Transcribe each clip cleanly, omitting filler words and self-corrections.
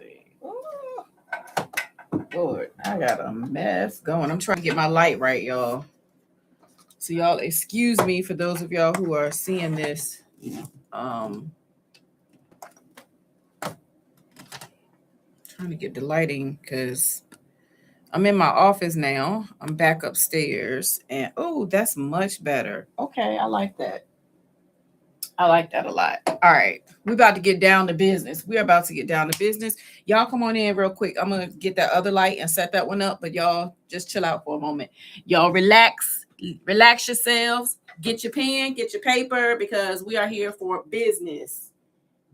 see. Ooh, Lord, I got a mess going. I'm trying to get my light right, y'all. So y'all excuse me for those of y'all who are seeing this. Um Trying to get the lighting because I'm in my office now. I'm back upstairs and oh, that's much better. Okay, I like that. I like that a lot. All right. We're about to get down to business. We're about to get down to business. Y'all come on in real quick. I'm going to get that other light and set that one up, but y'all just chill out for a moment. Y'all relax yourselves. Get your pen, get your paper because we are here for business.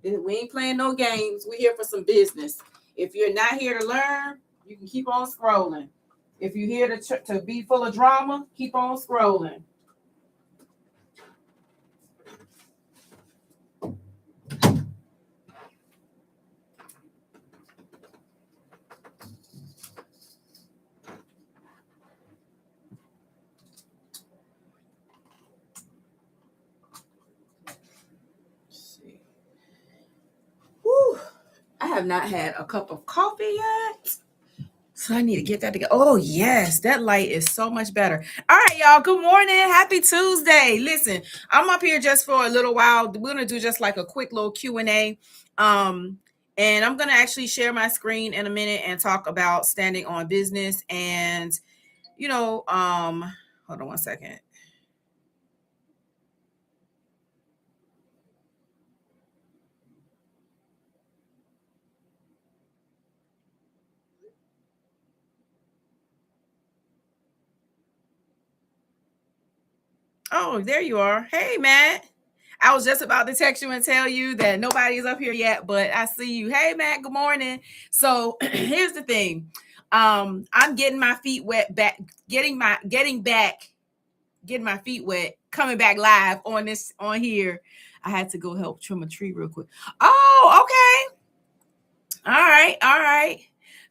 We ain't playing no games. We're here for some business. If you're not here to learn, you can keep on scrolling. If you're here to be full of drama, keep on scrolling. Whew. I have not had a cup of coffee yet. So I need to get that together. Oh, yes. That light is so much better. All right, y'all. Good morning. Happy Tuesday. Listen, I'm up here just for a little while. We're going to do just like a quick little Q&A. And I'm going to actually share my screen in a minute and talk about standing on business. And, hold on one second. Oh, there you are. Hey, Matt. I was just about to text you and tell you that nobody's up here yet, but I see you. Hey, Matt, good morning. So here's the thing. I'm getting my feet wet back, getting my feet wet, coming back live on here. I had to go help trim a tree real quick. Oh, okay. All right.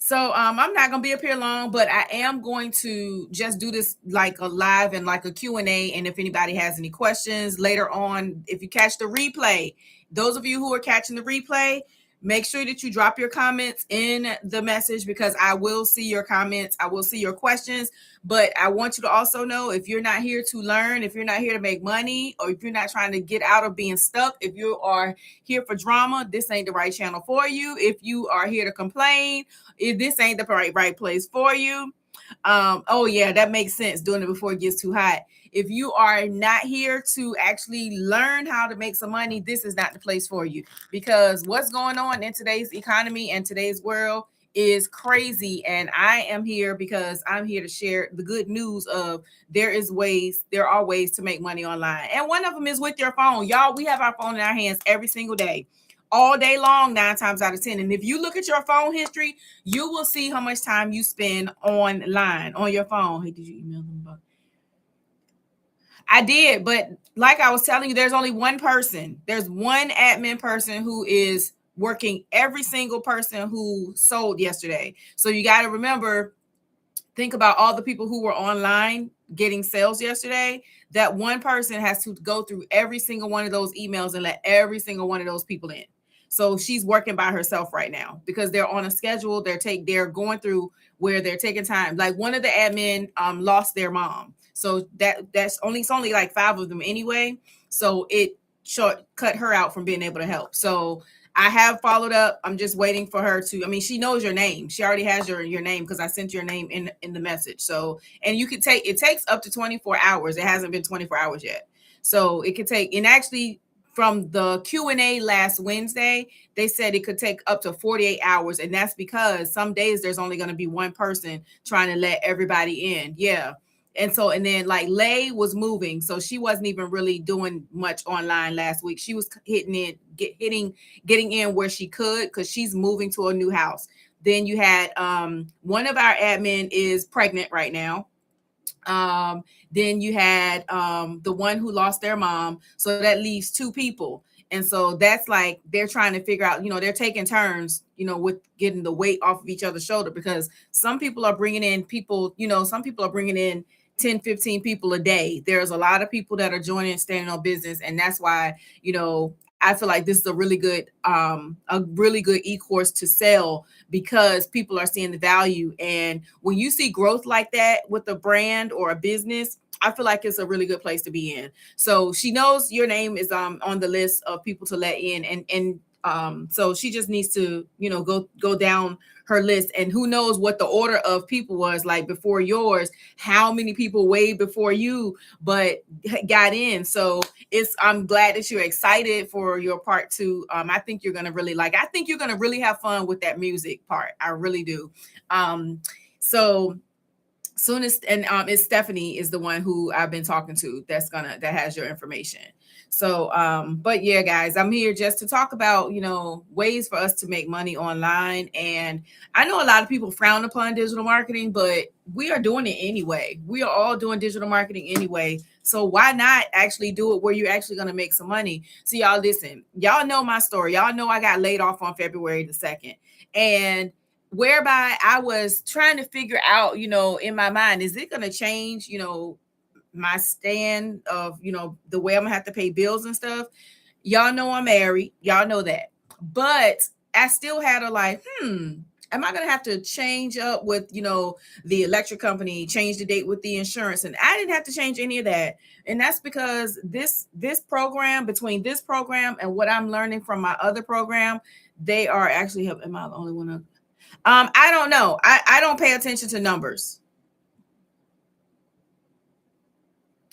So I'm not gonna be up here long, but I am going to just do this like a live and like a Q&A. And if anybody has any questions later on, if you catch the replay, those of you who are catching the replay, make sure that you drop your comments in the message because I will see your comments. I will see your questions. But I want you to also know if you're not here to learn, if you're not here to make money, or if you're not trying to get out of being stuck, if you are here for drama, this ain't the right channel for you. If you are here to complain, if this ain't the right place for you. Oh yeah, that makes sense. Doing it before it gets too hot. If you are not here to actually learn how to make some money, this is not the place for you because what's going on in today's economy and today's world is crazy. And I am here because I'm here to share the good news of there are ways to make money online. And one of them is with your phone. Y'all, we have our phone in our hands every single day, all day long, 9 times out of 10. And if you look at your phone history, you will see how much time you spend online on your phone. Hey, did you email them about? I did, but like I was telling you, there's only one person. There's one admin person who is working every single person who sold yesterday. So you got to remember, think about all the people who were online getting sales yesterday. That one person has to go through every single one of those emails and let every single one of those people in. So she's working by herself right now because they're on a schedule. They're going through where they're taking time. Like one of the admin lost their mom. So it's only like 5 of them anyway. So it cut her out from being able to help. So I have followed up. I'm just waiting for her to, she knows your name. She already has your name because I sent your name in the message. So, and it takes up to 24 hours. It hasn't been 24 hours yet. So it could take, and actually from the Q&A last Wednesday, they said it could take up to 48 hours. And that's because some days there's only going to be one person trying to let everybody in. Yeah. And then like Lay was moving. So she wasn't even really doing much online last week. She was getting in where she could because she's moving to a new house. Then you had one of our admin is pregnant right now. Then you had the one who lost their mom. So that leaves 2 people. And so that's like they're trying to figure out, they're taking turns, with getting the weight off of each other's shoulder because some people are bringing in people, some people are bringing in 10, 15 people a day. There's a lot of people that are joining Standing on Business. And that's why, I feel like this is a really good e-course to sell because people are seeing the value. And when you see growth like that with a brand or a business, I feel like it's a really good place to be in. So she knows your name is on the list of people to let in, and so she just needs to, go down her list, and who knows what the order of people was like before yours, how many people way before you but got in. So I'm glad that you're excited for your part two. I think you're gonna really I think you're gonna really have fun with that music part. I really do. So soon as, and it's Stephanie is the one who I've been talking to that has your information. So but yeah, guys, I'm here just to talk about ways for us to make money online. And I know a lot of people frown upon digital marketing, but we are doing it anyway. We are all doing digital marketing anyway, so why not actually do it where you're actually going to make some money? So y'all listen, y'all know my story. Y'all know I got laid off on February the 2nd, and whereby I was trying to figure out, in my mind, is it going to change, my stand of, the way I'm gonna have to pay bills and stuff? Y'all know I'm married. Y'all know that. But I still had a am I gonna have to change up with, the electric company, change the date with the insurance? And I didn't have to change any of that. And that's because this program, between this program and what I'm learning from my other program, they are actually helping. Am I the only one? I don't know. I don't pay attention to numbers.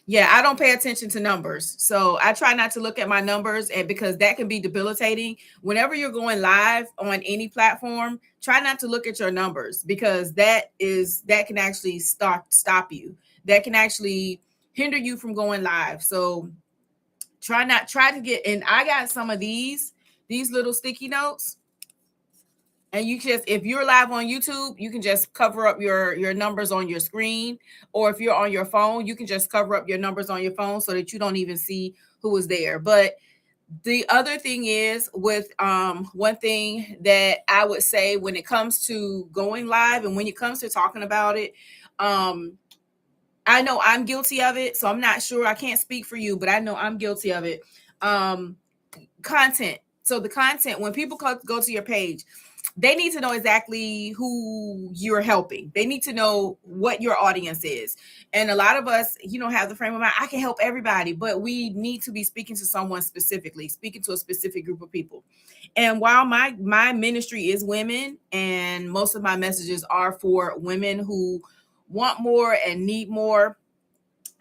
Yeah, I don't pay attention to numbers. So I try not to look at my numbers, and because that can be debilitating. Whenever you're going live on any platform, try not to look at your numbers, because that can actually stop you. That can actually hinder you from going live. So try to get, and I got some of these little sticky notes. And you just, if you're live on YouTube, you can just cover up your numbers on your screen. Or if you're on your phone, you can just cover up your numbers on your phone so that you don't even see who is there. But the other thing is, with one thing that I would say when it comes to going live and when it comes to talking about it, I know I'm guilty of it. So I'm not sure, I can't speak for you, but I know I'm guilty of it. Content. So the content, when people go to your page, they need to know exactly who you're helping. They need to know what your audience is. And a lot of us, have the frame of mind, I can help everybody, but we need to be speaking to someone specifically, speaking to a specific group of people. And while my ministry is women, and most of my messages are for women who want more and need more,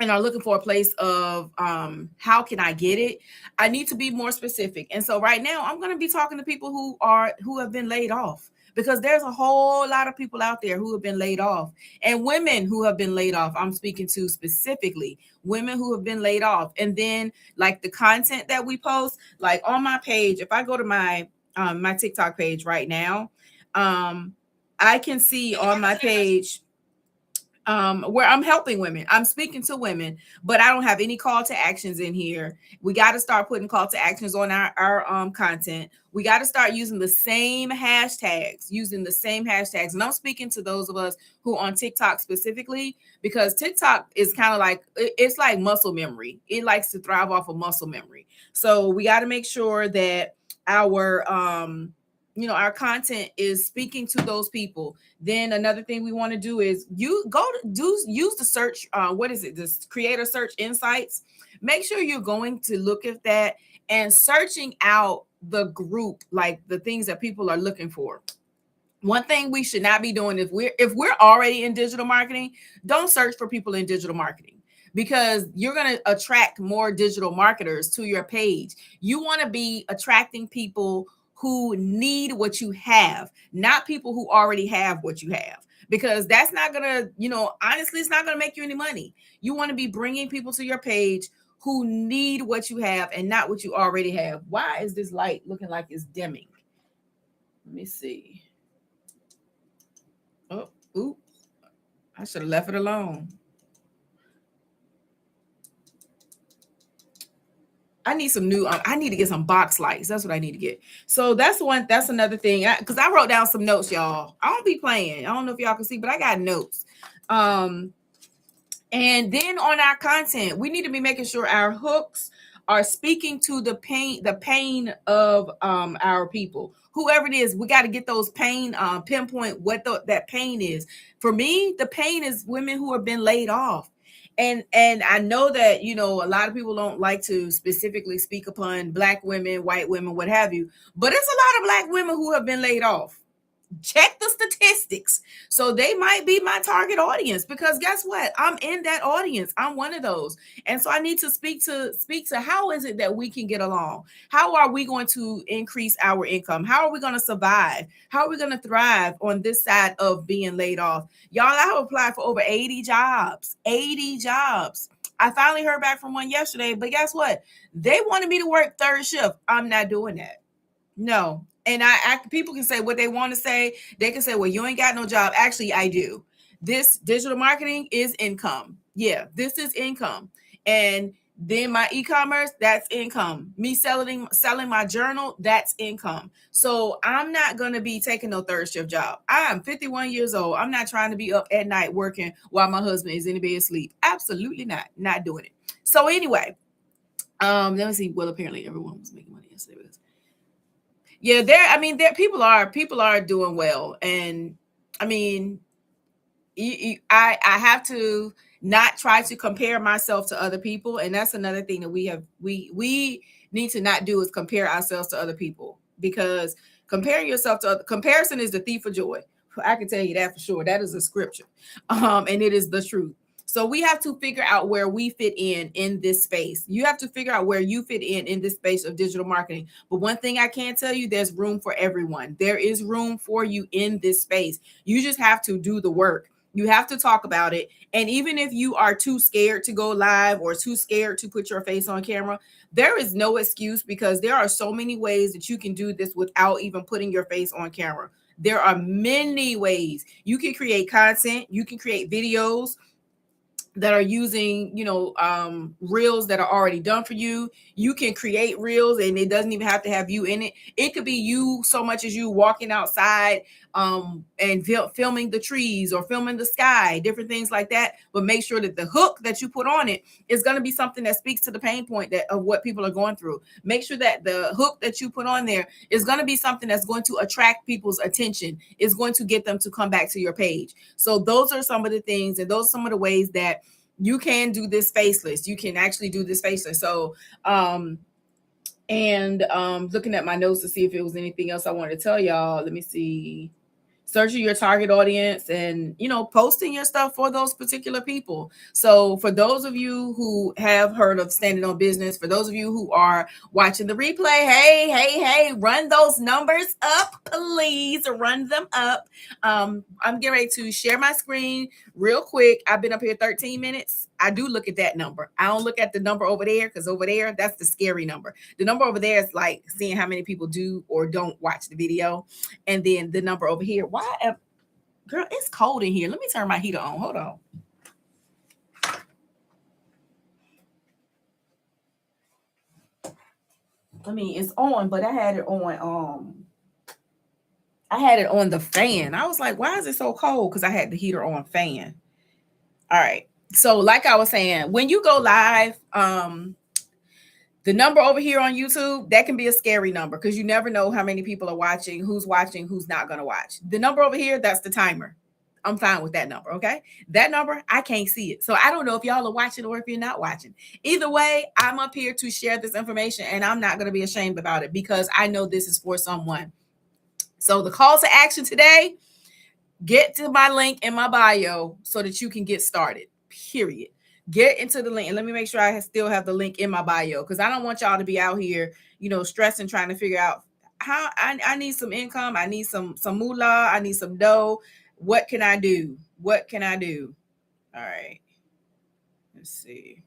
and are looking for a place of how can I get it, I need to be more specific. And so right now I'm going to be talking to people who have been laid off, because there's a whole lot of people out there who have been laid off, and women who have been laid off. I'm speaking to specifically women who have been laid off. And then like the content that we post, like on my page, if I go to my my TikTok page right now, I can see on my page where I'm helping women, I'm speaking to women, but I don't have any call to actions in here. We got to start putting call to actions on our content. We got to start using the same hashtags, and I'm speaking to those of us who on TikTok specifically, because TikTok is kind of like, it's like muscle memory. It likes to thrive off of muscle memory. So we got to make sure that our our content is speaking to those people. Then another thing we want to do is use the search, what is it, this creator search insights. Make sure you're going to look at that and searching out the group, like the things that people are looking for. One thing we should not be doing, if we're already in digital marketing, don't search for people in digital marketing, because you're going to attract more digital marketers to your page. You want to be attracting people who need what you have, not people who already have what you have, because that's not going to, honestly, it's not going to make you any money. You want to be bringing people to your page who need what you have and not what you already have. Why is this light looking like it's dimming? Let me see. Oh, oops. I should have left it alone. I need some new, I need to get some box lights. That's what I need to get. So that's another thing. Because I wrote down some notes, y'all. I don't be playing. I don't know if y'all can see, but I got notes. And then on our content, we need to be making sure our hooks are speaking to the pain of our people. Whoever it is, we got to get those pain, pinpoint what that pain is. For me, the pain is women who have been laid off. And I know that, you know, a lot of people don't like to specifically speak upon Black women, white women, what have you, but it's a lot of Black women who have been laid off. Check the statistics. So they might be my target audience, because guess what? I'm in that audience. I'm one of those. And so I need to speak to how is it that we can get along? How are we going to increase our income? How are we going to survive? How are we going to thrive on this side of being laid off? Y'all, I have applied for over 80 jobs. 80 jobs. I finally heard back from one yesterday, but guess what? They wanted me to work third shift. I'm not doing that. No. And people can say what they want to say. They can say, well, you ain't got no job. Actually, I do. This digital marketing is income. Yeah, this is income. And then my e-commerce, that's income. Me selling my journal, that's income. So I'm not going to be taking no third shift job. I am 51 years old. I'm not trying to be up at night working while my husband is in the bed asleep. Absolutely not. Not doing it. So anyway, let me see. Well, apparently everyone was making money yesterday. Yeah, people are doing well. And I mean, I have to not try to compare myself to other people. And that's another thing that we need to not do, is compare ourselves to other people, because comparison is the thief of joy. I can tell you that for sure. That is a scripture. And it is the truth. So we have to figure out where we fit in this space. You have to figure out where you fit in this space of digital marketing. But one thing I can tell you, there's room for everyone. There is room for you in this space. You just have to do the work. You have to talk about it. And even if you are too scared to go live or too scared to put your face on camera, there is no excuse, because there are so many ways that you can do this without even putting your face on camera. There are many ways. You can create content. You can create videos that are using, reels that are already done for you. You can create reels and it doesn't even have to have you in it. It could be you, so much as you walking outside and filming the trees or filming the sky, different things like that. But make sure that the hook that you put on it is going to be something that speaks to the pain point of what people are going through. Make sure that the hook that you put on there is going to be something that's going to attract people's attention, is going to get them to come back to your page. So those are some of the things, and those are some of the ways that you can do this faceless. You can actually do this faceless. So, looking at my notes to see if it was anything else I wanted to tell y'all. Let me see. Searching your target audience and, posting your stuff for those particular people. So for those of you who have heard of Standing on Business, for those of you who are watching the replay, hey, run those numbers up, please run them up. I'm getting ready to share my screen real quick. I've been up here 13 minutes. I do look at that number. I don't look at the number over there, because over there, that's the scary number. The number over there is like seeing how many people do or don't watch the video. And then the number over here, girl, it's cold in here. Let me turn my heater on. Hold on. It's on, but I had it on the fan. I was like, why is it so cold? Because I had the heater on fan. All right. So like I was saying, when you go live, the number over here on YouTube, that can be a scary number, because you never know how many people are watching, who's not going to watch. The number over here, that's the timer. I'm fine with that number, okay? That number, I can't see it. So I don't know if y'all are watching or if you're not watching. Either way, I'm up here to share this information, and I'm not going to be ashamed about it, because I know this is for someone. So the call to action today, get to my link in my bio so that you can get started, period. Get into the link, and let me make sure I still have the link in my bio, because I don't want y'all to be out here, stressing, trying to figure out how I need some income. I need some moolah. I need some dough. What can I do? What can I do? All right. Let's see.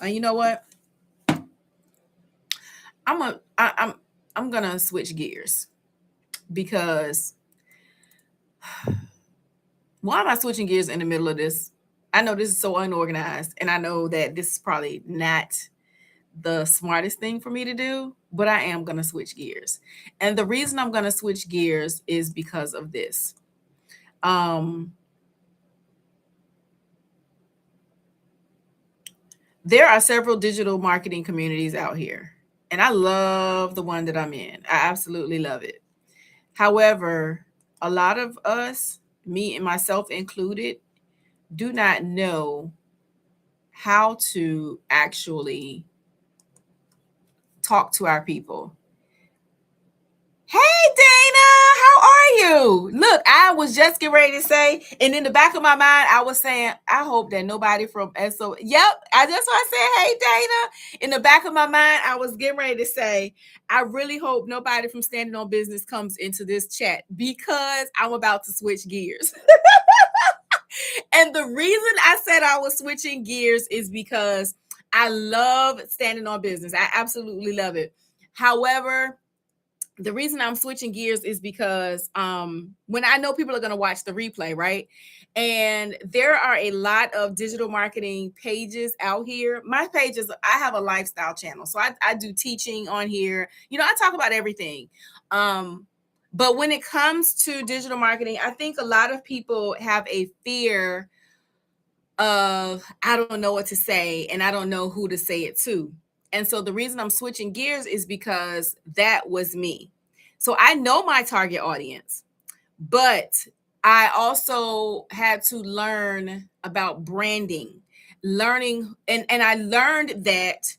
And you know what? I'm gonna switch gears, because why am I switching gears in the middle of this? I know this is so unorganized, and I know that this is probably not the smartest thing for me to do, but I am going to switch gears. And the reason I'm going to switch gears is because of this. there are several digital marketing communities out here, and I love the one that I'm in. I absolutely love it. However, a lot of us, me and myself included, do not know how to actually talk to our people. Hey, Dana, how are you? Look, I was just getting ready to say, and in the back of my mind, I was saying, I hope that nobody from SO. Yep, I just want to say, hey, Dana. In the back of my mind, I was getting ready to say, I really hope nobody from Standing on Business comes into this chat because I'm about to switch gears. And the reason I said I was switching gears is because I love Standing on Business. I absolutely love it. However, the reason I'm switching gears is because when I know people are going to watch the replay, right? And there are a lot of digital marketing pages out here. My page is, I have a lifestyle channel. So I do teaching on here. You know, I talk about everything. But when it comes to digital marketing, I think a lot of people have a fear of, I don't know what to say and I don't know who to say it to. And so the reason I'm switching gears is because that was me. So I know my target audience, but I also had to learn about branding, learning, and I learned that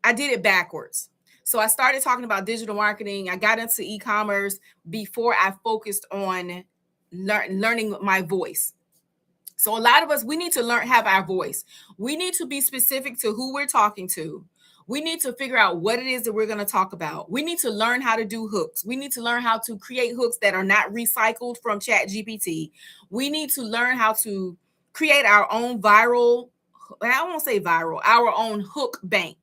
I did it backwards. So I started talking about digital marketing. I got into e-commerce before I focused on learning my voice. So a lot of us, we need to have our voice. We need to be specific to who we're talking to. We need to figure out what it is that we're going to talk about. We need to learn how to do hooks. We need to learn how to create hooks that are not recycled from ChatGPT. We need to learn how to create our own viral, I won't say viral, our own hook bank.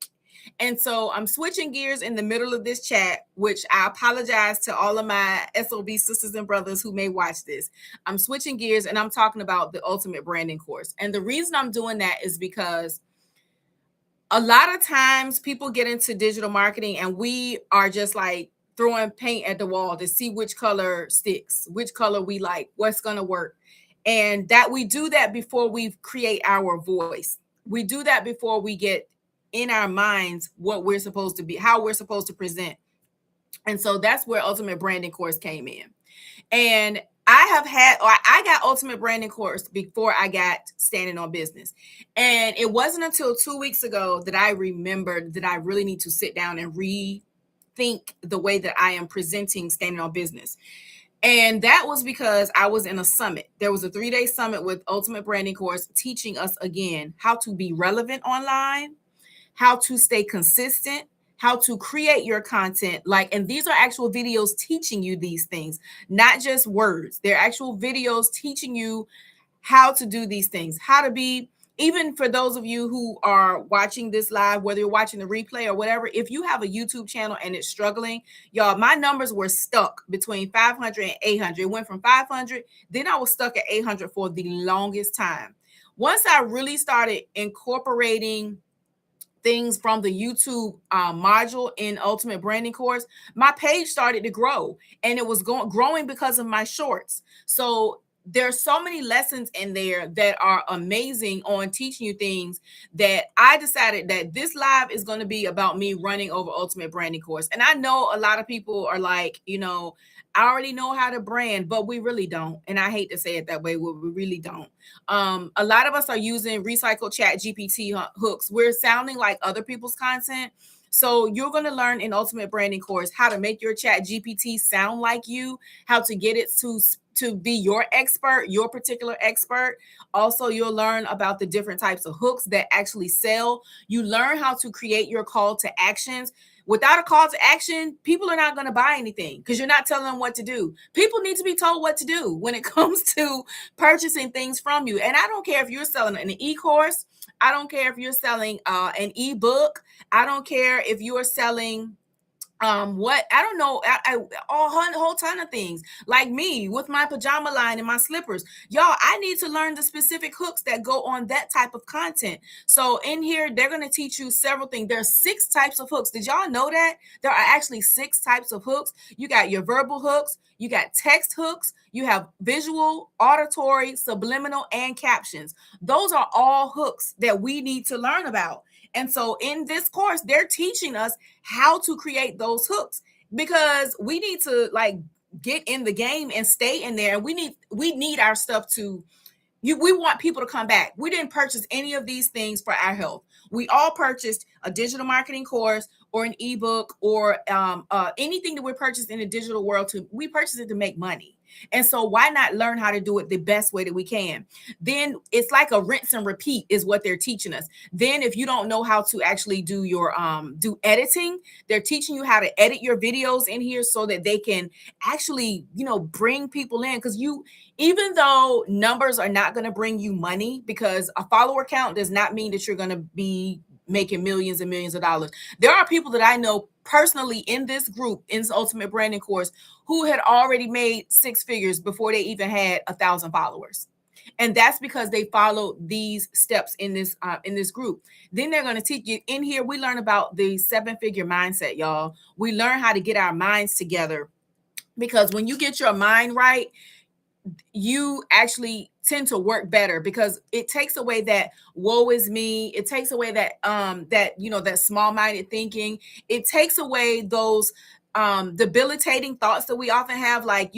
And so I'm switching gears in the middle of this chat, which I apologize to all of my SOB sisters and brothers who may watch this. I'm switching gears and I'm talking about the Ultimate Branding course. And the reason I'm doing that is because a lot of times people get into digital marketing and we are just like throwing paint at the wall to see which color sticks, which color we like, what's going to work. And that we do that before we create our voice. We do that before we get in our minds what we're supposed to be, how we're supposed to present. And so that's where Ultimate Branding course came in. And I got Ultimate Branding course before I got Standing on Business. And it wasn't until 2 weeks ago that I remembered that I really need to sit down and rethink the way that I am presenting Standing on Business. And that was because I was in a summit. There was a 3-day summit with Ultimate Branding course teaching us again how to be relevant online, how to stay consistent, how to create your content. And these are actual videos teaching you these things, not just words. They're actual videos teaching you how to do these things, how to be, even for those of you who are watching this live, whether you're watching the replay or whatever, if you have a YouTube channel and it's struggling, y'all, my numbers were stuck between 500 and 800. It went from 500, then I was stuck at 800 for the longest time. Once I really started incorporating things from the YouTube module in Ultimate Branding course, my page started to grow, and it was growing because of my shorts. So there's so many lessons in there that are amazing on teaching you things that I decided that this live is going to be about me running over Ultimate Branding course. And I know a lot of people are like, I already know how to brand, but we really don't. And I hate to say it that way, we really don't. A lot of us are using recycled ChatGPT hooks. We're sounding like other people's content. So you're going to learn in Ultimate Branding course how to make your ChatGPT sound like you, how to get it to be your expert, your particular expert. Also, you'll learn about the different types of hooks that actually sell. You learn how to create your call to actions. Without a call to action, people are not going to buy anything because you're not telling them what to do. People need to be told what to do when it comes to purchasing things from you. And I don't care if you're selling an e-course. I don't care if you're selling an e-book. I don't care if you're selling what I don't know, whole ton of things, like me with my pajama line and my slippers. Y'all, I need to learn the specific hooks that go on that type of content. So in here they're going to teach you several things. There's 6 types of hooks. Did y'all know that there are actually 6 types of hooks? You got your verbal hooks, you got text hooks, you have visual, auditory, subliminal, and captions. Those are all hooks that we need to learn about. And so in this course, they're teaching us how to create those hooks, because we need to like get in the game and stay in there. And we need our stuff to we want people to come back. We didn't purchase any of these things for our health. We all purchased a digital marketing course or an ebook or anything that we purchased in the digital world. We purchased it to make money. And so why not learn how to do it the best way that we can? Then it's like a rinse and repeat is what they're teaching us. Then if you don't know how to actually do your do editing, they're teaching you how to edit your videos in here so that they can actually, bring people in. Because even though numbers are not going to bring you money, because a follower count does not mean that you're going to be making millions and millions of dollars. There are people that I know personally in this group, in this Ultimate Branding course, who had already made 6 figures before they even had 1,000 followers. And that's because they followed these steps in this group. Then they're going to teach you in here. We learn about the 7-figure mindset, y'all. We learn how to get our minds together, because when you get your mind right, you actually tend to work better, because it takes away that woe is me. It takes away that that small-minded thinking. It takes away those debilitating thoughts that we often have, like,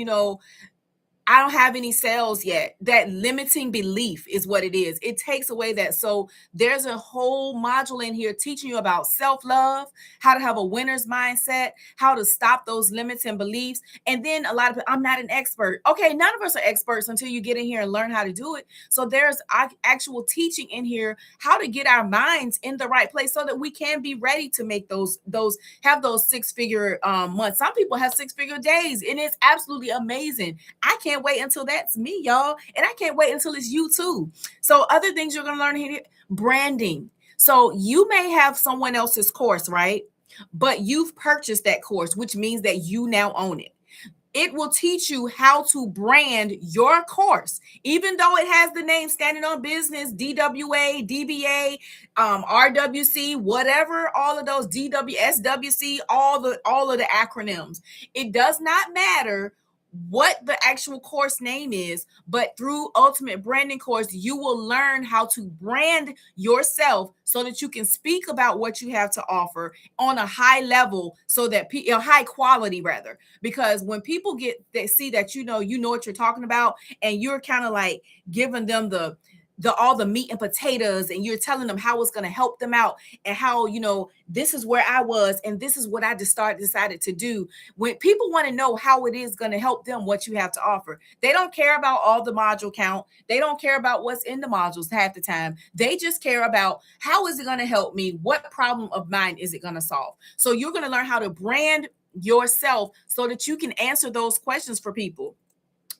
I don't have any sales yet. That limiting belief is what it is. It takes away that. So there's a whole module in here teaching you about self-love, how to have a winner's mindset, how to stop those limiting beliefs. And then a lot of people, I'm not an expert. Okay, none of us are experts until you get in here and learn how to do it. So there's actual teaching in here, how to get our minds in the right place so that we can be ready to make those 6-figure months. Some people have 6-figure days, and it's absolutely amazing. I can't wait until that's me, y'all. And I can't wait until it's you too. So other things you're going to learn here, branding. So you may have someone else's course, right? But you've purchased that course, which means that you now own it. It will teach you how to brand your course, even though it has the name Standing on Business, DWA, DBA, RWC, whatever, all of those, DWSWC, all of the acronyms. It does not matter what the actual course name is, but through Ultimate Branding course, you will learn how to brand yourself so that you can speak about what you have to offer on a high level, so that high quality rather, because when people they see that you know what you're talking about, and you're kind of like giving them all the meat and potatoes, and you're telling them how it's going to help them out, and how, this is where I was, and this is what I decided to do. When people want to know how it is going to help them, what you have to offer, they don't care about all the module count. They don't care about what's in the modules half the time. They just care about, how is it going to help me? What problem of mine is it going to solve? So you're going to learn how to brand yourself so that you can answer those questions for people.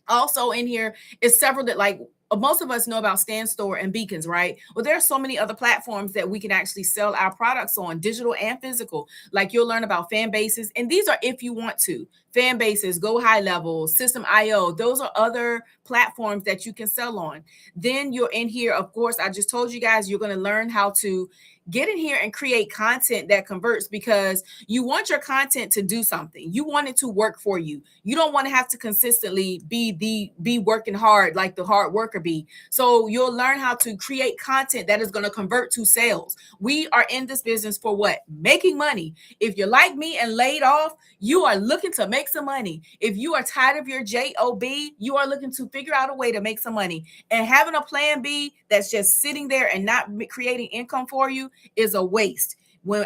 Also in here is several that, like, most of us know about Stand Store and Beacons, right? Well, there are so many other platforms that we can actually sell our products on, digital and physical. Like, you'll learn about fan bases, and these are if you want to. Fan bases, Go High Level, System.io. Those are other platforms that you can sell on. Then you're in here, of course, I just told you guys, you're going to learn how to get in here and create content that converts, because you want your content to do something. You want it to work for you. You don't want to have to consistently be working hard like the hard worker be. So you'll learn how to create content that is going to convert to sales. We are in this business for what? Making money. If you're like me and laid off, you are looking to make some money. If you are tired of your job, you are looking to figure out a way to make some money. And having a plan B that's just sitting there and not creating income for you is a waste.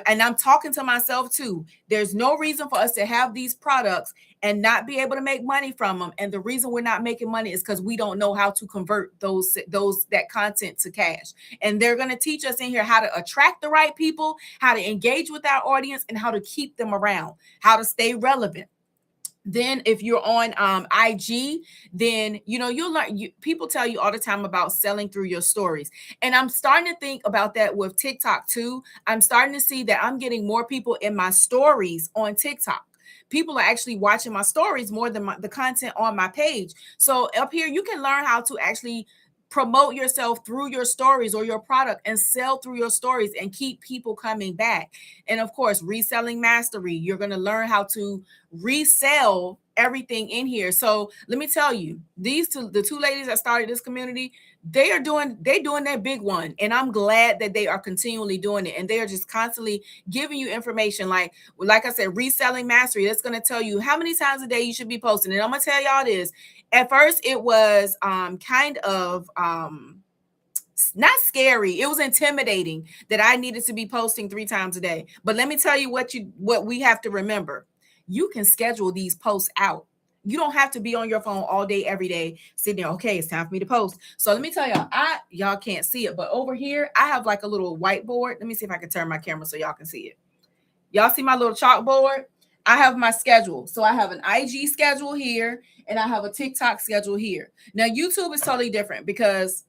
And I'm talking to myself too. There's no reason for us to have these products and not be able to make money from them. And the reason we're not making money is because we don't know how to convert that content to cash. And they're going to teach us in here how to attract the right people, how to engage with our audience, and how to keep them around, how to stay relevant. Then if you're on IG, then you'll learn. People tell you all the time about selling through your stories, and I'm starting to think about that with TikTok too. I'm starting to see that I'm getting more people in my stories on TikTok. People are actually watching my stories more than the content on my page. So up here, you can learn how to actually promote yourself through your stories or your product and sell through your stories and keep people coming back. And of course, reselling mastery, you're going to learn how to resell everything in here. So let me tell you, the two ladies that started this community, they're doing their big one, and I'm glad that they are continually doing it, and they are just constantly giving you information. Like I said, reselling mastery, that's going to tell you how many times a day you should be posting. And I'm going to tell y'all this. At first it was kind of not scary, it was intimidating that I needed to be posting 3 times a day. But let me tell you what we have to remember. You can schedule these posts out. You don't have to be on your phone all day every day sitting there. Okay, it's time for me to post. So let me tell y'all, y'all can't see it, but over here I have like a little whiteboard. Let me see if I can turn my camera so y'all can see it. Y'all see my little chalkboard? I have my schedule. So I have an IG schedule here and I have a TikTok schedule here. Now YouTube is totally different because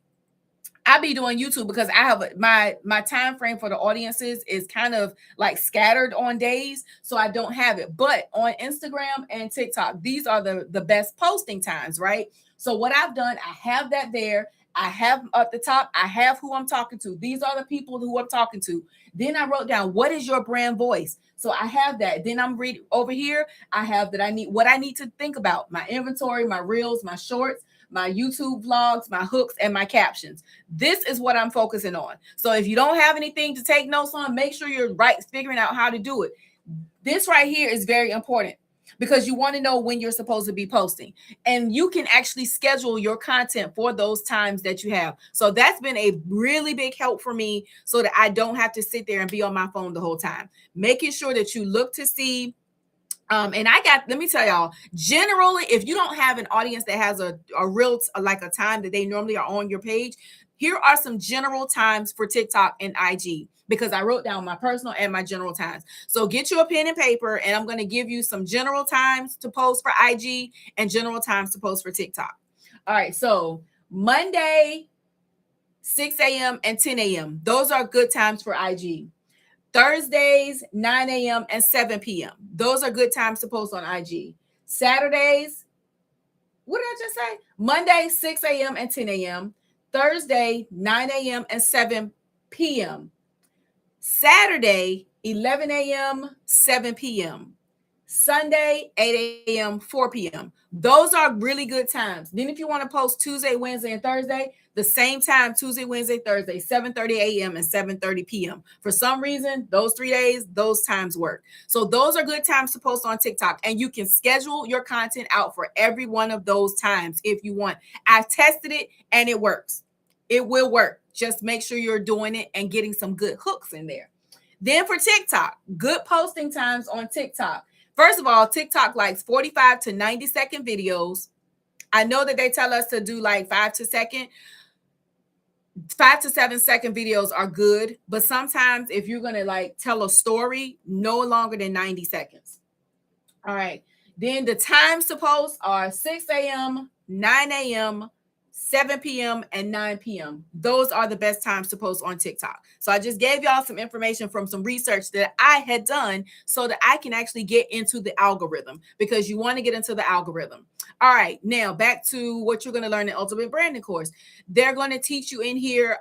I be doing YouTube because I have my time frame for the audiences is kind of like scattered on days, so I don't have it. But on Instagram and TikTok, these are the best posting times, right? So what I've done, I have that there. I have at the top, I have who I'm talking to. These are the people who I'm talking to. Then I wrote down what is your brand voice. So I have that. Then I'm reading over here. I have that I need to think about my inventory, my reels, my shorts, my YouTube vlogs, my hooks, and my captions. This is what I'm focusing on. So if you don't have anything to take notes on, make sure you're figuring out how to do it. This right here is very important because you want to know when you're supposed to be posting, and you can actually schedule your content for those times that you have. So that's been a really big help for me so that I don't have to sit there and be on my phone the whole time. Making sure that you look to see and let me tell y'all, generally, if you don't have an audience that has a real, like a time that they normally are on your page, here are some general times for TikTok and IG because I wrote down my personal and my general times. So get you a pen and paper, and I'm going to give you some general times to post for IG and general times to post for TikTok. All right. So Monday, 6 a.m. and 10 a.m. Those are good times for IG. Thursdays, 9 a.m. and 7 p.m. Those are good times to post on IG. Saturdays, what did I just say? Monday, 6 a.m. and 10 a.m. Thursday, 9 a.m. and 7 p.m. Saturday, 11 a.m., 7 p.m. Sunday, 8 a.m., 4 p.m. Those are really good times. Then if you want to post Tuesday, Wednesday, and Thursday, the same time, Tuesday, Wednesday, Thursday, 7:30 a.m. and 7:30 p.m. For some reason, those 3 days, those times work. So those are good times to post on TikTok, and you can schedule your content out for every one of those times if you want. I've tested it and it works. It will work. Just make sure you're doing it and getting some good hooks in there. Then for TikTok, good posting times on TikTok. First of all, TikTok likes 45 to 90-second videos. I know that they tell us to do like 5 to 7-second videos are good, but sometimes if you're going to like tell a story, no longer than 90 seconds. All right. Then the times to post are 6 a.m., 9 a.m., 7 p.m. and 9 p.m. Those are the best times to post on TikTok. So I just gave y'all some information from some research that I had done so that I can actually get into the algorithm, because you want to get into the algorithm. All right, now back to what you're going to learn in Ultimate Branding course. They're going to teach you in here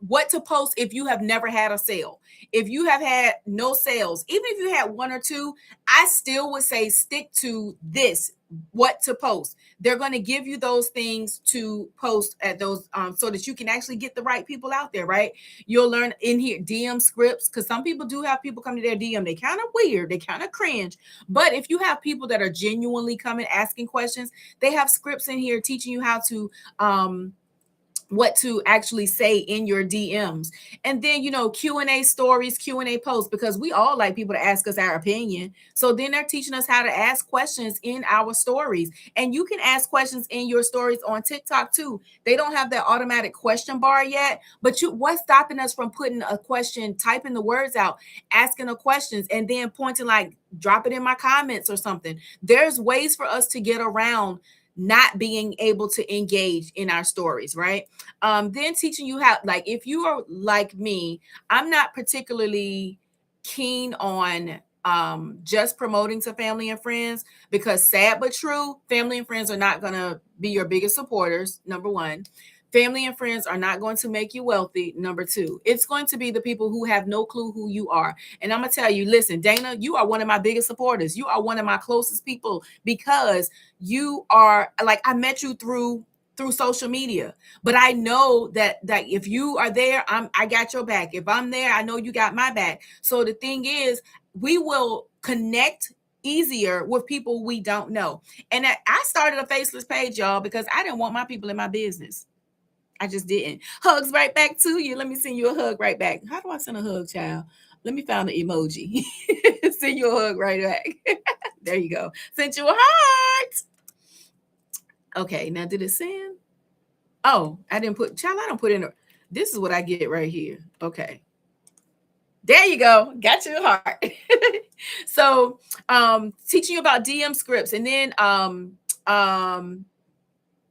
what to post if you have never had a sale. If you have had no sales, even if you had 1 or 2, I still would say stick to this, what to post. They're going to give you those things to post at those so that you can actually get the right people out there, right? You'll learn in here DM scripts, because some people do have people come to their DM. They kind of weird, they kind of cringe. But if you have people that are genuinely coming asking questions, they have scripts in here teaching you how to what to actually say in your DMs. And then, Q&A stories, Q&A posts, because we all like people to ask us our opinion. So then they're teaching us how to ask questions in our stories. And you can ask questions in your stories on TikTok too. They don't have that automatic question bar yet, but what's stopping us from putting a question, typing the words out, asking the questions, and then pointing like, drop it in my comments or something. There's ways for us to get around not being able to engage in our stories, right? Then teaching you how, like, if you are like me, I'm not particularly keen on just promoting to family and friends, because sad but true, family and friends are not going to be your biggest supporters. Number one, family and friends are not going to make you wealthy. Number two, it's going to be the people who have no clue who you are. And I'm going to tell you, listen, Dana, you are one of my biggest supporters. You are one of my closest people, because you are like, I met you through social media, but I know that if you are there, I got your back. If I'm there, I know you got my back. So the thing is, we will connect easier with people we don't know. And I started a faceless page, y'all, because I didn't want my people in my business. I just didn't. Hugs right back to you. Let me send you a hug right back. How do I send a hug, child? Let me find the emoji. Send you a hug right back. There you go. Sent you a heart. Okay, now did it send? Oh, I didn't put, child, I don't put in a, this is what I get right here. Okay. There you go. Got you a heart. So teaching you about DM scripts, and then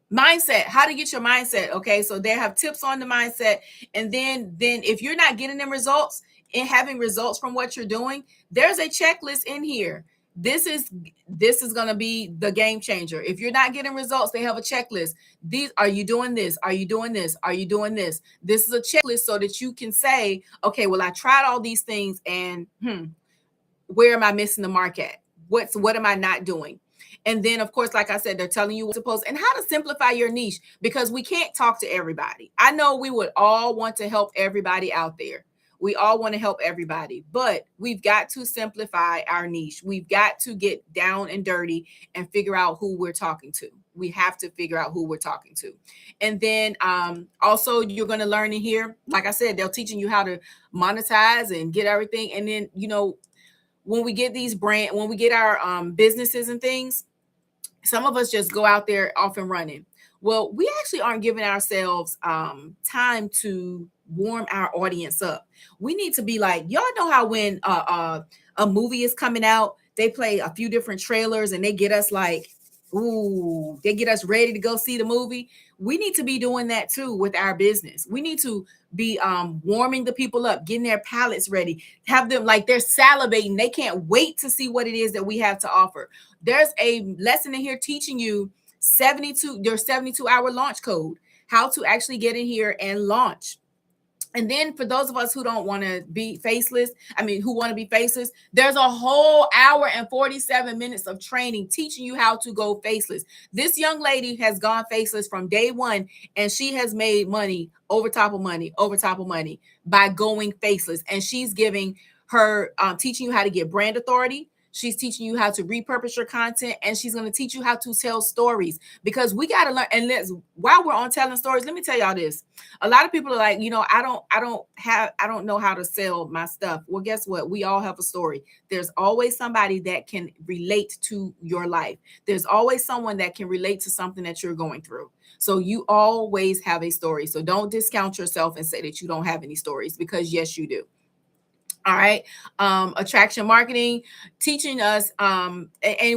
mindset, how to get your mindset. Okay, so they have tips on the mindset. And then if you're not getting them results and having results from what you're doing, there's a checklist in here. This is going to be the game changer. If you're not getting results, they have a checklist. These, are you doing this? Are you doing this? Are you doing this? This is a checklist so that you can say, okay, well, I tried all these things, and where am I missing the mark at? What am I not doing? And then, of course, like I said, they're telling you what to post and how to simplify your niche, because we can't talk to everybody. I know we would all want to help everybody out there. We all want to help everybody, but we've got to simplify our niche. We've got to get down and dirty and figure out who we're talking to. We have to figure out who we're talking to. And then also, you're going to learn in here, like I said, they're teaching you how to monetize and get everything. And then, when we get when we get our businesses and things, some of us just go out there off and running. Well, we actually aren't giving ourselves time to warm our audience up. We need to be like, y'all know how when a movie is coming out, they play a few different trailers and they get us like, ooh, they get us ready to go see the movie. We need to be doing that too with our business. We need to be warming the people up, getting their palates ready, have them like they're salivating. They can't wait to see what it is that we have to offer. There's a lesson in here teaching you your 72-hour launch code, how to actually get in here and launch. And then for those of us who don't want to be faceless, who want to be faceless, there's a whole hour and 47 minutes of training teaching you how to go faceless. This young lady has gone faceless from day one, and she has made money over top of money by going faceless. And she's giving her, teaching you how to get brand authority. She's teaching you how to repurpose your content, and she's going to teach you how to tell stories, because we got to learn. And while we're on telling stories, let me tell y'all this. A lot of people are like, I don't know how to sell my stuff. Well, guess what? We all have a story. There's always somebody that can relate to your life. There's always someone that can relate to something that you're going through. So you always have a story. So don't discount yourself and say that you don't have any stories, because yes, you do. All right. Attraction marketing, teaching us, and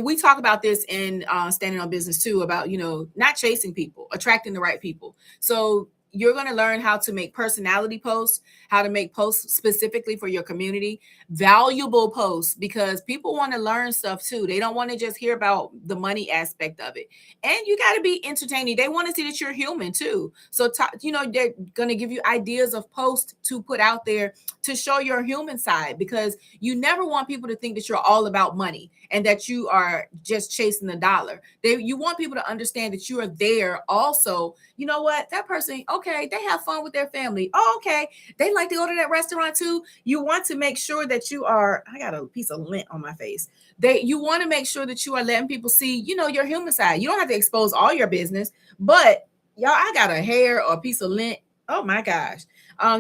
we talk about this in Standing on Business too, about, not chasing people, attracting the right people. So you're going to learn how to make personality posts, how to make posts specifically for your community, valuable posts, because people want to learn stuff too. They don't want to just hear about the money aspect of it. And you got to be entertaining. They want to see that you're human too. So, they're going to give you ideas of posts to put out there to show your human side, because you never want people to think that you're all about money and that you are just chasing the dollar. You want people to understand that you are there also. You know what? That person, okay, they have fun with their family. Oh, okay. They like to go to that restaurant too. You want to make sure that you are, I got a piece of lint on my face. You want to make sure that you are letting people see, your human side. You don't have to expose all your business, but y'all, I got a hair or a piece of lint. Oh my gosh.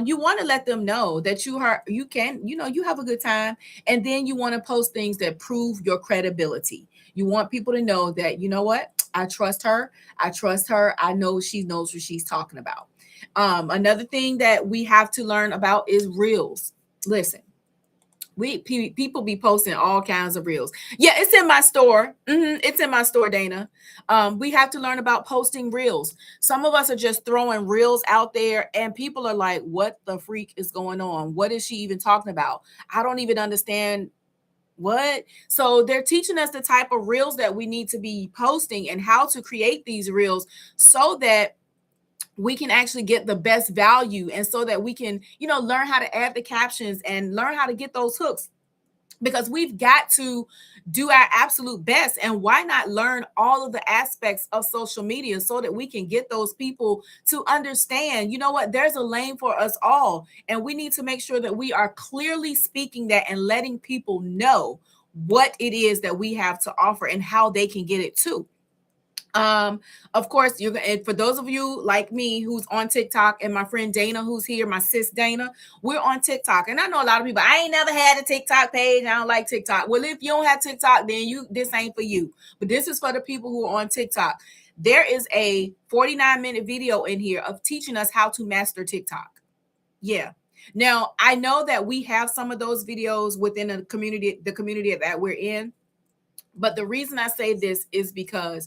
You want to let them know that you can, you have a good time. And then you want to post things that prove your credibility. You want people to know that, you know what? I trust her. I trust her. I know she knows what she's talking about. Another thing that we have to learn about is reels. Listen, people be posting all kinds of reels. Yeah, it's in my store. It's in my store, Dana. We have to learn about posting reels. Some of us are just throwing reels out there, and people are like, "What the freak is going on? What is she even talking about? I don't even understand." What? So they're teaching us the type of reels that we need to be posting and how to create these reels so that we can actually get the best value, and so that we can, learn how to add the captions and learn how to get those hooks, because we've got to do our absolute best. And why not learn all of the aspects of social media so that we can get those people to understand, you know what, there's a lane for us all. And we need to make sure that we are clearly speaking that and letting people know what it is that we have to offer and how they can get it too. Of course, and for those of you like me who's on TikTok, and my friend Dana who's here, my sis Dana, we're on TikTok. And I know a lot of people, I ain't never had a TikTok page, I don't like TikTok. Well, if you don't have TikTok, then this ain't for you. But this is for the people who are on TikTok. There is a 49-minute video in here of teaching us how to master TikTok. Yeah. Now, I know that we have some of those videos within the community that we're in. But the reason I say this is because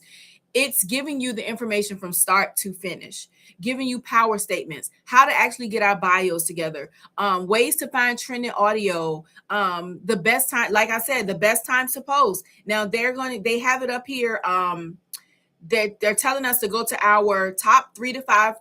it's giving you the information from start to finish, giving you power statements, how to actually get our bios together, ways to find trending audio, the best time, like I said, the best times to post. Now they have it up here. They're telling us to go to our top 3 to 5.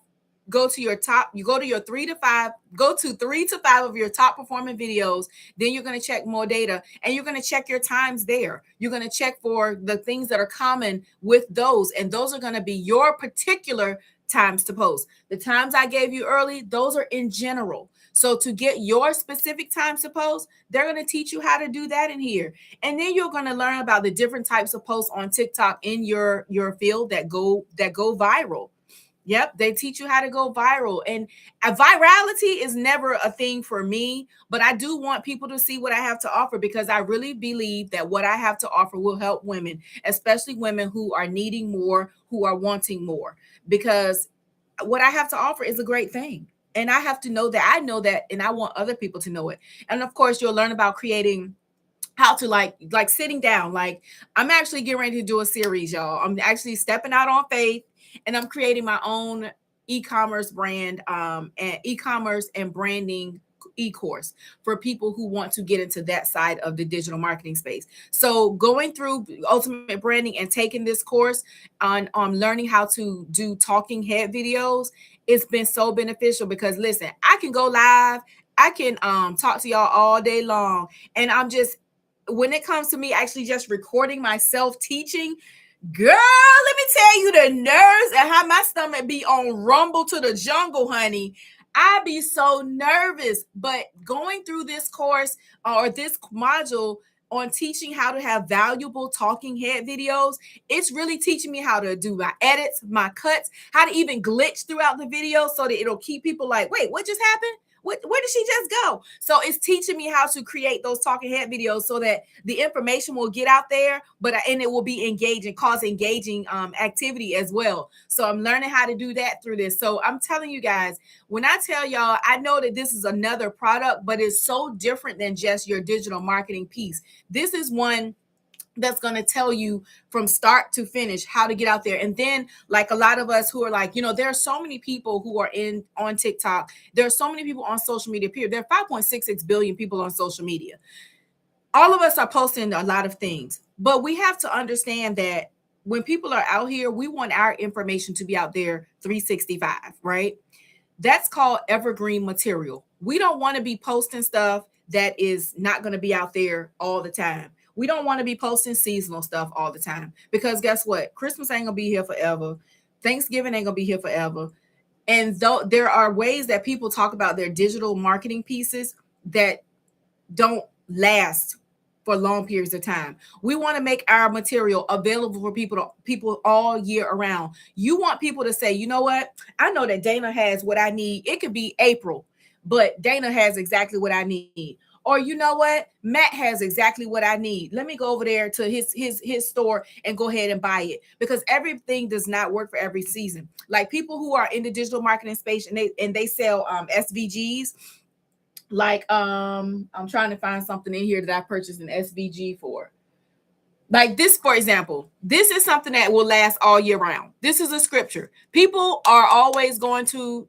Go to your 3 to 5, go to 3 to 5 of your top performing videos. Then you're going to check more data, and you're going to check your times there. You're going to check for the things that are common with those, and those are going to be your particular times to post. The times I gave you early, those are in general. So to get your specific times to post, they're going to teach you how to do that in here. And then you're going to learn about the different types of posts on TikTok in your field that go viral. Yep, they teach you how to go viral. And virality is never a thing for me, but I do want people to see what I have to offer, because I really believe that what I have to offer will help women, especially women who are needing more, who are wanting more, because what I have to offer is a great thing. And I have to know that I know that, and I want other people to know it. And of course, you'll learn about creating, how to like sitting down. Like, I'm actually getting ready to do a series, y'all. I'm actually stepping out on faith, and I'm creating my own e-commerce brand, and e-commerce and branding e-course for people who want to get into that side of the digital marketing space. So going through Ultimate Branding and taking this course on learning how to do talking head videos, it's been so beneficial, because listen, I can go live, I can talk to y'all all day long, and I'm just, when it comes to me actually just recording myself teaching, girl, let me tell you the nerves and how my stomach be on rumble to the jungle, honey. I be so nervous. But going through this course or this module on teaching how to have valuable talking head videos, it's really teaching me how to do my edits, my cuts, how to even glitch throughout the video so that it'll keep people like, wait, what just happened? Where did she just go? So it's teaching me how to create those talking head videos so that the information will get out there, and it will be engaging, cause engaging activity as well. So I'm learning how to do that through this. So I'm telling you guys, when I tell y'all, I know that this is another product, but it's so different than just your digital marketing piece. This is one that's going to tell you from start to finish how to get out there. And then, like, a lot of us who are like, there are so many people who are on TikTok. There are so many people on social media, period. There are 5.66 billion people on social media. All of us are posting a lot of things, but we have to understand that when people are out here, we want our information to be out there 365, right? That's called evergreen material. We don't want to be posting stuff that is not going to be out there all the time. We don't want to be posting seasonal stuff all the time, because guess what? Christmas ain't gonna be here forever. Thanksgiving ain't gonna be here forever. And though there are ways that people talk about their digital marketing pieces that don't last for long periods of time. We want to make our material available for people all year around. You want people to say, you know what? I know that Dana has what I need. It could be April, but Dana has exactly what I need. Or you know what? Matt has exactly what I need. Let me go over there to his store and go ahead and buy it, because everything does not work for every season. Like people who are in the digital marketing space and they sell SVGs. Like I'm trying to find something in here that I purchased an SVG for. Like this, for example, this is something that will last all year round. This is a scripture. People are always going to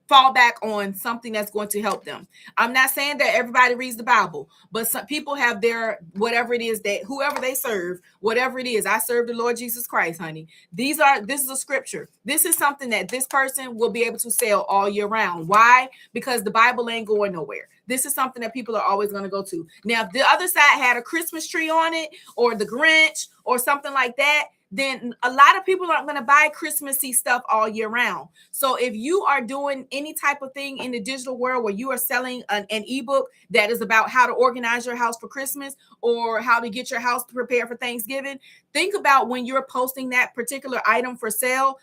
fall back on something that's going to help them. I'm not saying that everybody reads the Bible, but some people have their whatever it is that whoever they serve, whatever it is. I serve the Lord Jesus Christ, honey. This is a scripture. This is something that this person will be able to sell all year round. Why? Because the Bible ain't going nowhere. This is something that people are always going to go to. Now, if the other side had a Christmas tree on it, or the Grinch, or something like that, then a lot of people aren't going to buy Christmassy stuff all year round. So if you are doing any type of thing in the digital world where you are selling an ebook that is about how to organize your house for Christmas, or how to get your house prepared for Thanksgiving, think about when you're posting that particular item for sale.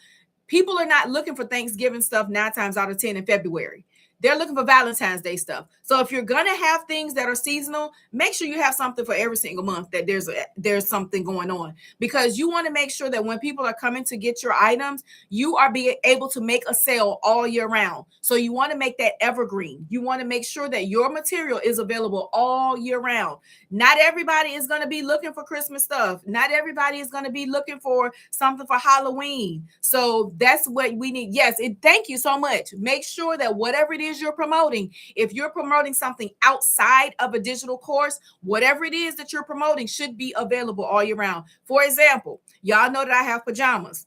People are not looking for Thanksgiving stuff 9 times out of 10 in February. They're looking for Valentine's Day stuff. So if you're going to have things that are seasonal, make sure you have something for every single month that there's something going on, because you want to make sure that when people are coming to get your items, you are being able to make a sale all year round. So you want to make that evergreen. You want to make sure that your material is available all year round. Not everybody is going to be looking for Christmas stuff. Not everybody is going to be looking for something for Halloween. So that's what we need. Yes, thank you so much. Make sure that whatever it is you're promoting, if you're promoting something outside of a digital course, whatever it is that you're promoting should be available all year round. For example, y'all know that I have pajamas.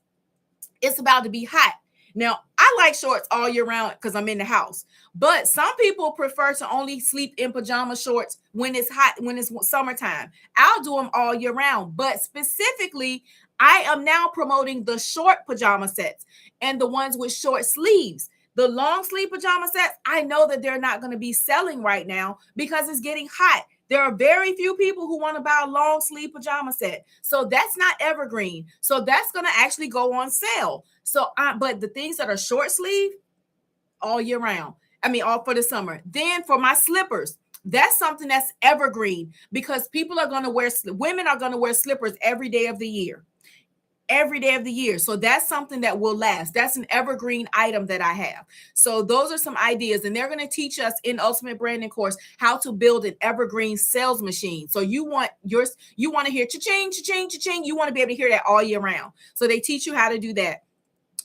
It's about to be hot. Now, I like shorts all year round because I'm in the house, but some people prefer to only sleep in pajama shorts when it's hot, when it's summertime. I'll do them all year round, but specifically, I am now promoting the short pajama sets and the ones with short sleeves. The long sleeve pajama sets, I know that they're not going to be selling right now because it's getting hot. There are very few people who want to buy a long sleeve pajama set. So that's not evergreen. So that's going to actually go on sale. So, but the things that are short sleeve, all year round. I mean, all for the summer. Then for my slippers, that's something that's evergreen, because women are going to wear slippers every day of the year. Every day of the year. So that's something that will last. That's an evergreen item that I have. So those are some ideas, and they're going to teach us in Ultimate Branding course how to build an evergreen sales machine. So you want to hear cha-ching, cha-ching, cha-ching. You want to be able to hear that all year round. So they teach you how to do that.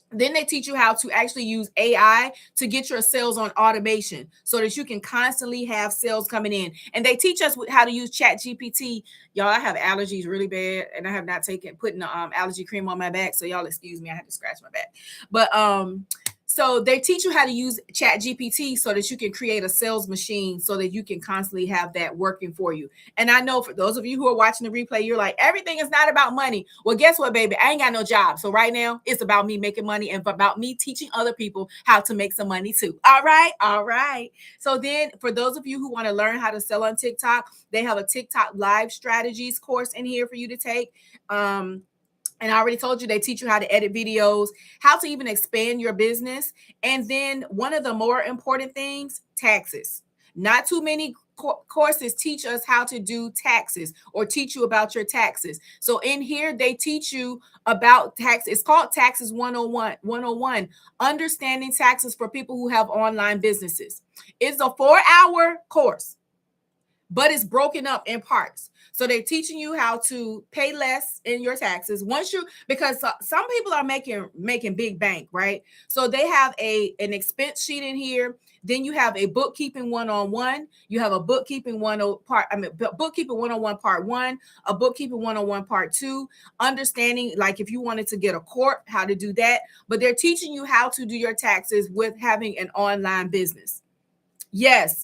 Then they teach you how to actually use AI to get your sales on automation so that you can constantly have sales coming in. And they teach us how to use ChatGPT. Y'all, I have allergies really bad, and I have not putting the allergy cream on my back. So y'all excuse me, I had to scratch my back. But so they teach you how to use ChatGPT so that you can create a sales machine so that you can constantly have that working for you. And I know for those of you who are watching the replay, you're like, everything is not about money. Well, guess what, baby? I ain't got no job. So right now it's about me making money and about me teaching other people how to make some money too. All right. All right. So then for those of you who want to learn how to sell on TikTok, they have a TikTok live strategies course in here for you to take. And I already told you they teach you how to edit videos, how to even expand your business. And then one of the more important things, taxes. Not too many courses teach us how to do taxes or teach you about your taxes. So in here, they teach you about tax. It's called Taxes 101, understanding taxes for people who have online businesses. It's a 4-hour course, but it's broken up in parts. So they're teaching you how to pay less in your taxes because some people are making big bank, right? So they have an expense sheet in here. Then you have a bookkeeping 101. You have a bookkeeping bookkeeping 101 part 1, a bookkeeping 101 part 2, understanding like if you wanted to get a corp, how to do that. But they're teaching you how to do your taxes with having an online business. Yes.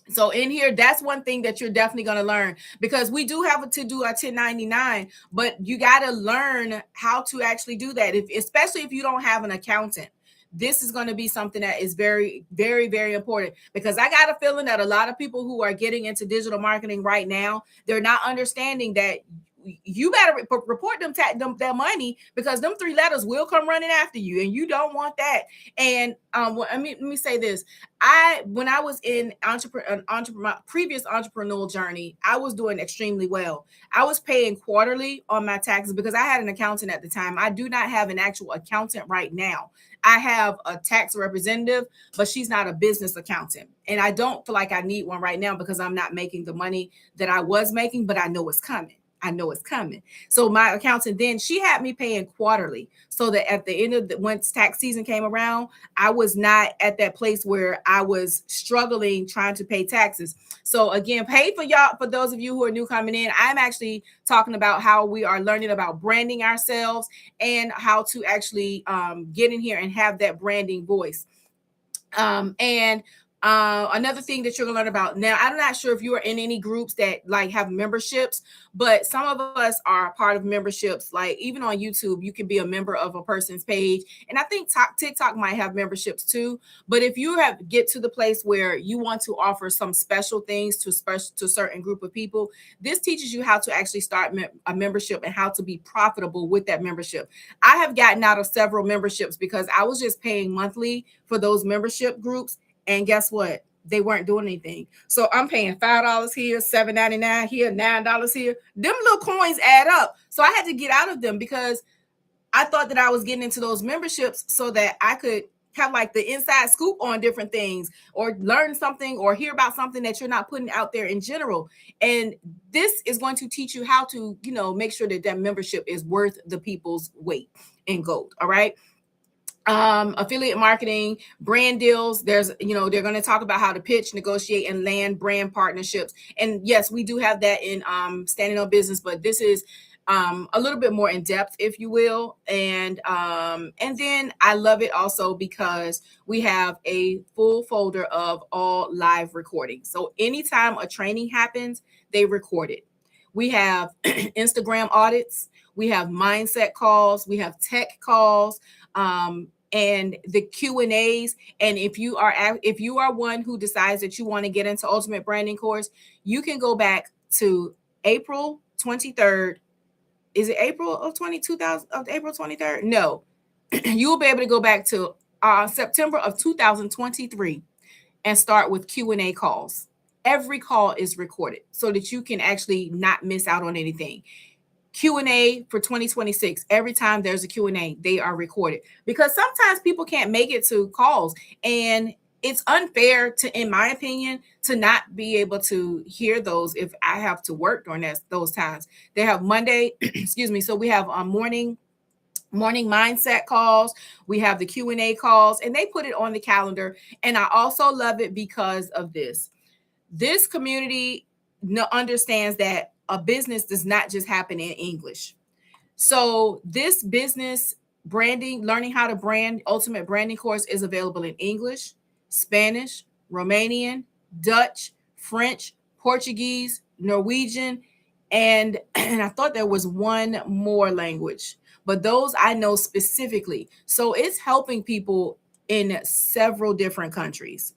So in here, that's one thing that you're definitely going to learn, because we do have to do our 1099, but you got to learn how to actually do that. Especially if you don't have an accountant, this is going to be something that is very, very, very important, because I got a feeling that a lot of people who are getting into digital marketing right now, they're not understanding that you better report them their money, because them 3 letters will come running after you, and you don't want that. And let me say this: when I was in previous entrepreneurial journey, I was doing extremely well. I was paying quarterly on my taxes because I had an accountant at the time. I do not have an actual accountant right now. I have a tax representative, but she's not a business accountant. And I don't feel like I need one right now because I'm not making the money that I was making, but I know it's coming. I know it's coming. So my accountant then, she had me paying quarterly, so that at the end of once tax season came around, I was not at that place where I was struggling trying to pay taxes. So again, pay for y'all, for those of you who are new coming in, I'm actually talking about how we are learning about branding ourselves and how to actually get in here and have that branding voice. Another thing that you're gonna learn about now, I'm not sure if you are in any groups that like have memberships, but some of us are part of memberships. Like even on YouTube, you can be a member of a person's page, and I think TikTok might have memberships too. But if you have get to the place where you want to offer some special things to a certain group of people, this teaches you how to actually start a membership and how to be profitable with that membership. I have gotten out of several memberships because I was just paying monthly for those membership groups. And guess what? They weren't doing anything. So I'm paying $5 here, $7.99 here, $9 here. Them little coins add up. So I had to get out of them because I thought that I was getting into those memberships so that I could have like the inside scoop on different things, or learn something, or hear about something that you're not putting out there in general. And this is going to teach you how to, make sure that that membership is worth the people's weight in gold. All right. Affiliate marketing, brand deals. There's, they're going to talk about how to pitch, negotiate, and land brand partnerships. And yes, we do have that in Standing on Business, but this is a little bit more in depth, if you will. And then I love it also because we have a full folder of all live recordings. So anytime a training happens, they record it. We have Instagram audits, we have mindset calls, we have tech calls, and the Q&As. And if you are one who decides that you want to get into Ultimate Branding Course, you can go back to April 23rd. Is it April of 2000 of April 23rd? No. You will be able to go back to September of 2023 and start with Q&A calls. Every call is recorded so that you can actually not miss out on anything. Q&A for 2026. Every time there's a Q&A, they are recorded, because sometimes people can't make it to calls, and it's unfair to, in my opinion, to not be able to hear those if I have to work during those times. They have Monday, excuse me. So we have morning mindset calls. We have the Q&A calls, and they put it on the calendar. And I also love it because of this. This community understands that a business does not just happen in English. So this business branding, learning how to brand, Ultimate Branding Course is available in English, Spanish, Romanian, Dutch, French, Portuguese, Norwegian, and I thought there was one more language, but those I know specifically. So it's helping people in several different countries.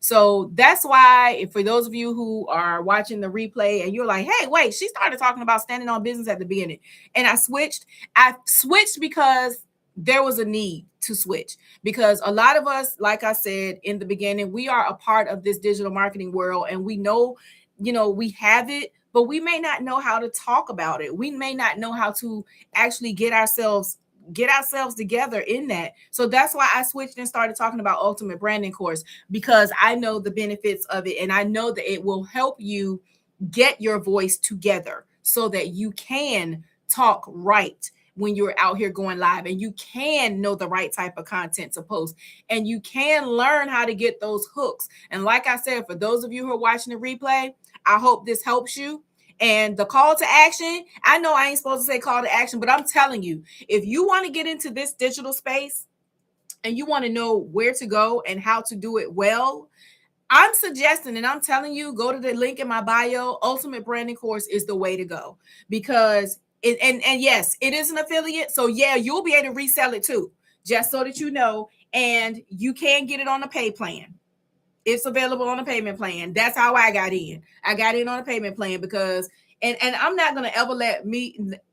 So that's why, for those of you who are watching the replay and you're like, hey, wait, she started talking about Standing on Business at the beginning, and I switched because there was a need to switch, because a lot of us, like I said in the beginning, we are a part of this digital marketing world, and we know, we have it, but we may not know how to talk about it. We may not know how to actually get ourselves together in that. So that's why I switched and started talking about Ultimate Branding Course, because I know the benefits of it, and I know that it will help you get your voice together so that you can talk right when you're out here going live, and you can know the right type of content to post, and you can learn how to get those hooks. And like I said, for those of you who are watching the replay, I hope this helps you. And the call to action, I know I ain't supposed to say call to action, but I'm telling you, if you want to get into this digital space and you want to know where to go and how to do it well, I'm suggesting, and I'm telling you, go to the link in my bio. Ultimate Branding Course is the way to go, because and yes, it is an affiliate. So yeah, you'll be able to resell it too. just so that you know. And you can get it on a pay plan. It's available on a payment plan. That's how I got in. I got in on a payment plan because, and I'm not going to ever I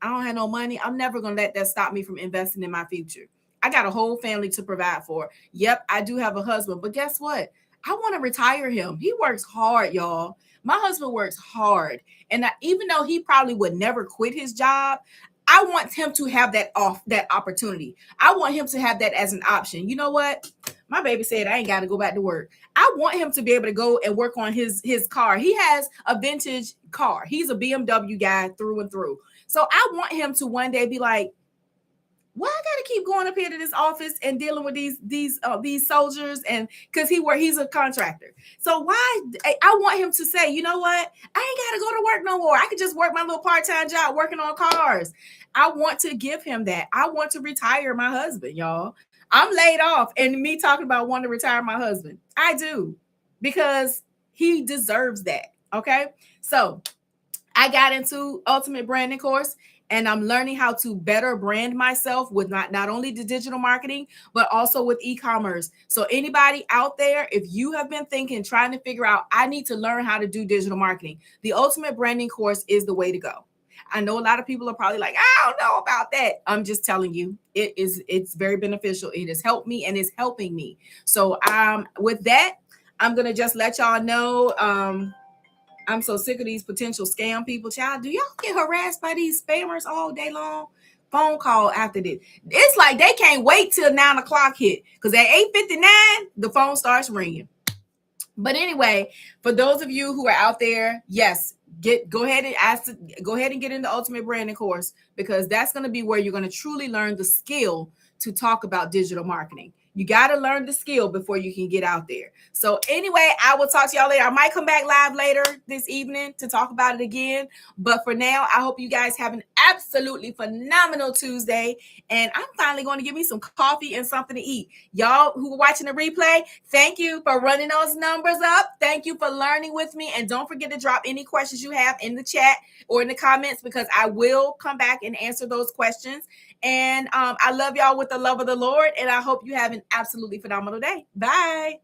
don't have no money. I'm never going to let that stop me from investing in my future. I got a whole family to provide for. Yep, I do have a husband, but guess what? I want to retire him. He works hard, y'all. My husband works hard. And even though he probably would never quit his job, I want him to have that opportunity. I want him to have that as an option. You know what? My baby said I ain't got to go back to work. I want him to be able to go and work on his car. He has a vintage car. He's a BMW guy through and through. So I want him to one day be like, why I gotta keep going up here to this office and dealing with these soldiers? And because he's a contractor. So why I want him to say, you know what? I ain't gotta go to work no more. I could just work my little part-time job working on cars. I want to give him that. I want to retire my husband, y'all. I'm laid off, and me talking about wanting to retire my husband. I do, because he deserves that. Okay. So I got into Ultimate Branding course, and I'm learning how to better brand myself with not only the digital marketing, but also with e-commerce. So anybody out there, if you have been trying to figure out, I need to learn how to do digital marketing, the Ultimate Branding course is the way to go. I know a lot of people are probably like, I don't know about that. I'm just telling you, it's very beneficial. It has helped me and it's helping me. So with that, I'm going to just let y'all know, I'm so sick of these potential scam people. Child, do y'all get harassed by these spammers all day long? Phone call after this. It's like they can't wait till 9 o'clock hit, because at 8:59, the phone starts ringing. But anyway, for those of you who are out there, yes, go ahead and get in the Ultimate Branding course, because that's going to be where you're going to truly learn the skill to talk about digital marketing. You got to learn the skill before you can get out there. So anyway, I will talk to y'all later. I might come back live later this evening to talk about it again. But for now, I hope you guys have an absolutely phenomenal Tuesday. And I'm finally going to give me some coffee and something to eat. Y'all who are watching the replay, thank you for running those numbers up. Thank you for learning with me. And don't forget to drop any questions you have in the chat or in the comments, because I will come back and answer those questions. And I love y'all with the love of the Lord. And I hope you have an absolutely phenomenal day. Bye.